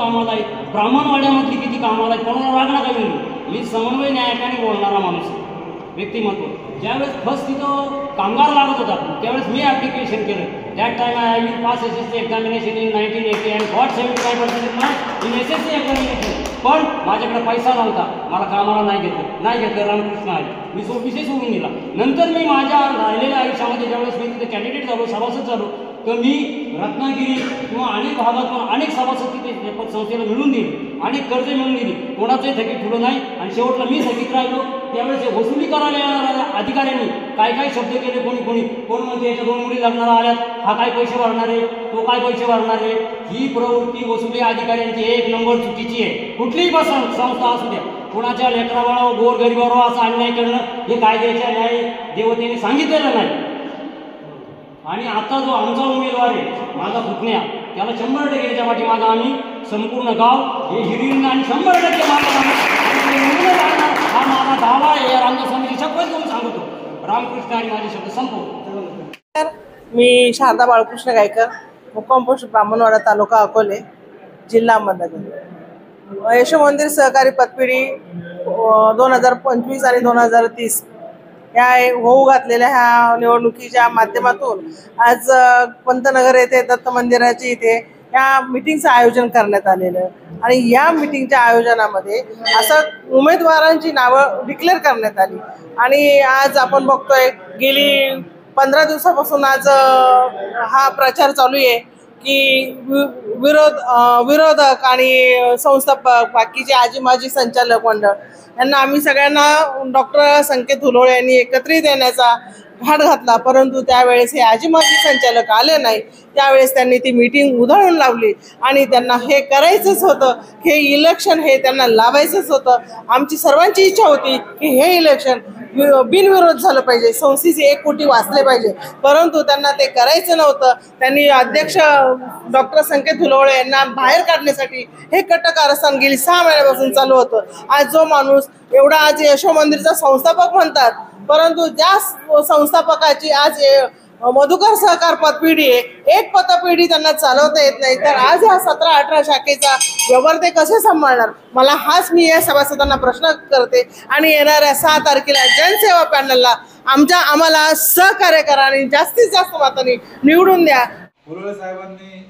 कामाला आहेत, ब्राह्मणवाड्यामधली किती कामाला आहेत, कोणाला राग नका घेऊन. मी समन्वय न्यायाने बोलणारा माणूस व्यक्तिमत्व. ज्यावेळेस फर्स्ट तिथं कामगार लागत होता त्यावेळेस मी ॲप्लिकेशन केलं. That time I will pass SSC examination in 1980 and got 75% in SSC examination. पण माझ्याकडे पैसा नव्हता, मला कामाला नाही घेतलं रामकृष्ण आहे. मी विषय सोडून दिला. नंतर मी माझ्या राहिलेल्या आयुष्यामध्ये ज्यावेळेस मी तिथे कॅन्डिडेट झालो, सभासद झालो, तर मी रत्नागिरी किंवा अनेक भागातून अनेक सभासद तिथे संस्थेला मिळून दिली, अनेक कर्ज मिळून दिली, कोणाचंही थकीत ठेवलं नाही. आणि शेवटला मी थकीत राहिलो. त्यावेळेस वसुली करायला येणाऱ्या अधिकाऱ्यांनी काय काय शब्द केले, कोण म्हणजे याच्या 2 मुली लग्नाला आल्यात, हा काय पैसे भरणार आहे, तो काय पैसे भरणार आहे. ही प्रवृत्ती वसुली अधिकाऱ्यांची 1 नंबर चुकीची आहे. कुठलीही संस्था असू द्या, कोणाच्या लेकराबाळावर गोरगरिबावर असं अन्याय करणं हे कायद्याच्या न्याय देवतेने सांगितलेलं नाही. आणि आता जो आमचा उमेदवार आहे माझा पुतण्या, त्याला 100% याच्या पाठीमागं आम्ही संपूर्ण गाव हे हिरिंग आणि 100% हा माझा दावा आहे. या रामदास स्वामीची शपथ घेऊन सांगतो. रामकृष्ण आणि माझे शब्द संपवतो. मी शारदा बाळकृष्ण गायकर, मुक्काम पोस्ट ब्राह्मणवाडा, तालुका अकोले, जिल्हा अहमदनगर. यशोमंदिर सहकारी पतपेढी 2025 आणि 2030 या होऊ घातलेल्या ह्या निवडणुकीच्या माध्यमातून आज पंतनगर येथे दत्त मंदिराच्या इथे या मीटिंगचं आयोजन करण्यात आलेलं. आणि या मीटिंगच्या आयोजनामध्ये असं उमेदवारांची नावं डिक्लेअर करण्यात आली. आणि आज आपण बघतोय गेली 15 दिवसापासून आज हा प्रचार चालू आहे की विरोधक आणि संस्थापक, बाकीचे आजी माजी संचालक मंडळ यांना आम्ही सगळ्यांना डॉक्टर संकेत धुलोळे यांनी एकत्रित येण्याचा घाट घातला. परंतु त्यावेळेस हे आजी माजी संचालक आले नाही. त्यावेळेस त्यांनी ती मीटिंग उधळून लावली आणि त्यांना हे करायचंच होतं, हे इलेक्शन हे त्यांना लावायचंच होतं. आमची सर्वांची इच्छा होती की हे इलेक्शन बिनविरोध झालं पाहिजे, संस्थेचे 1 कोटी वाचले पाहिजे. परंतु त्यांना ते करायचं नव्हतं. त्यांनी अध्यक्ष डॉक्टर संकेत धुलोळे यांना बाहेर काढण्यासाठी हे कटकारस्थान गेली 6 महिन्यापासून चालू होतं. आज जो माणूस एवढा आज यशोमंदिरचा संस्थापक म्हणतात, परंतु ज्या संस्थापकाची आज मधुकर सहकार पतपेढी आहे, 1 पतपेढी त्यांना चालवता येत नाही, तर आज ह्या 17-18 शाखेचा व्यवहार ते कसे सांभाळणार. मी या सभासदांना प्रश्न करते. आणि येणाऱ्या 6 तारखेला जनसेवा पॅनलला आम्हाला सहकार्य करा आणि जास्तीत जास्त मतांनी निवडून द्या. उरोळे साहेबांनी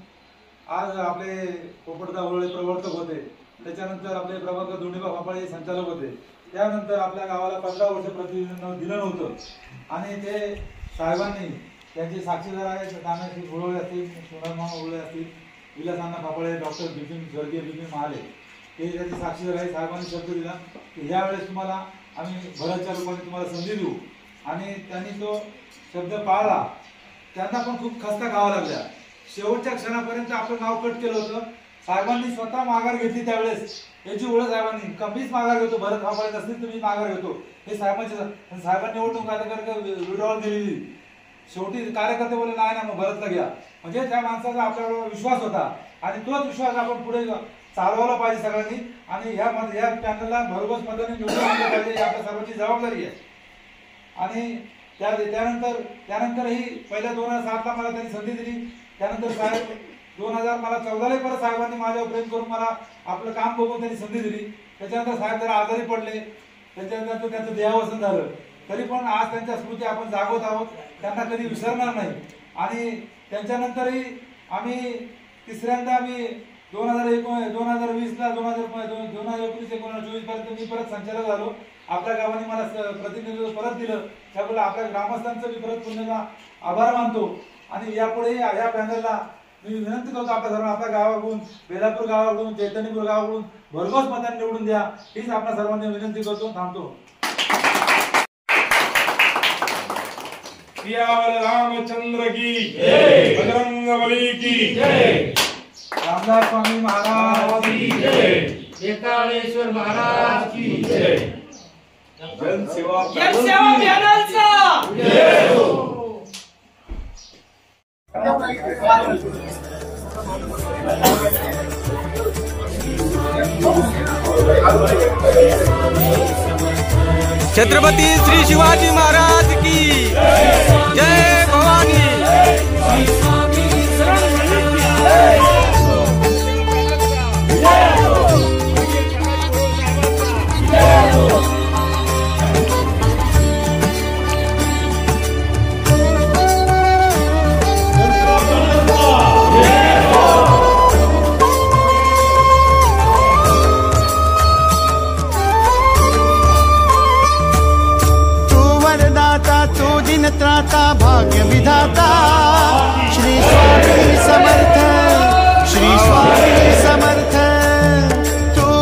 आज आपले पोपटदा उरोळे प्रवर्तक होते, त्याच्यानंतर आपले प्रभाकर धोंडीबा फापाळे संचालक होते. त्यानंतर आपल्या गावाला 15 वर्ष प्रतिनिधित्व दिलं नव्हतं. आणि ते साहेबांनी त्यांचे साक्षीदार आहेत, कानाची उरोळे असतील, सोनारमा उरोळे असतील, विलासांना फापाळे, डॉक्टर स्वर्गीय बिपिन महाले हे त्याचे साक्षीदार आहेत. साहेबांनी शब्द दिला की ह्यावेळेस तुम्हाला आम्ही भरतच्या रूपाने तुम्हाला संधी देऊ. आणि त्यांनी तो शब्द पाळला. त्यांना पण खूप खस्ता खावा लागल्या. शेवटच्या क्षणापर्यंत आपलं नाव कट केलं होतं. साहेबांनी स्वतः माघार घेतली. त्यावेळेस याची ओळख साहेबांनी कमीच माघार घेतो, भरत फापाळे असतील तुम्ही माघार घेतो हे साहेबांनी निवडणूक कार्यकर्ते विड्रॉल दिलेली. शेवटी कार्यकर्ते बोलले नाही ना, मग भरतला घ्या. म्हणजे त्या माणसाचा आपल्यावर विश्वास होता आणि तोच विश्वास आपण पुढे चालवला पाहिजे सगळ्यांनी. आणि या पॅनलला भरघोस मताने निवडून आणलं पाहिजे, ही आपल्या सर्वांची जबाबदारी आहे. आणि त्यानंतरही पहिल्या 2007ला मला त्यांनी संधी दिली. त्यानंतर साहेब 2014ला परत साहेबांनी माझ्यावर प्रेम करून मला आपलं काम बघून त्यांनी संधी दिली. त्याच्यानंतर साहेब जरा आजारी पडले, त्याच्यानंतर त्यांचं देहावसन झालं. तरी पण आज त्यांच्या स्मृती आपण जागवत आहोत, त्यांना कधी विसरणार नाही. आणि त्यांच्यानंतरही आम्ही तिसऱ्यांदा 2020ला 2019-2024 पर्यंत मी परत संचालक झालो. आपल्या गावाने मला प्रतिनिधित्व परत दिलं, त्यामुळे आपल्या ग्रामस्थांचं मी परत पुन्हा आभार मानतो. आणि यापुढे या पॅनलला मी विनंती करतो आपल्या सर्वांना, आपल्या गावाकडून, बेलापूर गावाकडून, चैतन्यपूर गावाकडून भरघोस मतांनी निवडून द्या, हीच आपल्या सर्वांनी विनंती करतो. थांबतो. रामचंद्र की जय, बजरंगबली की जय, रामदास स्वामी महाराज की जय, एकाळेश्वर महाराज की जय, जनसेवा पॅनलचा जय हो. छत्रपती श्री शिवाजी महाराज की जय भवानी. जय त्राता भाग्य विधाता श्री स्वामी समर्थ श्री स्वामी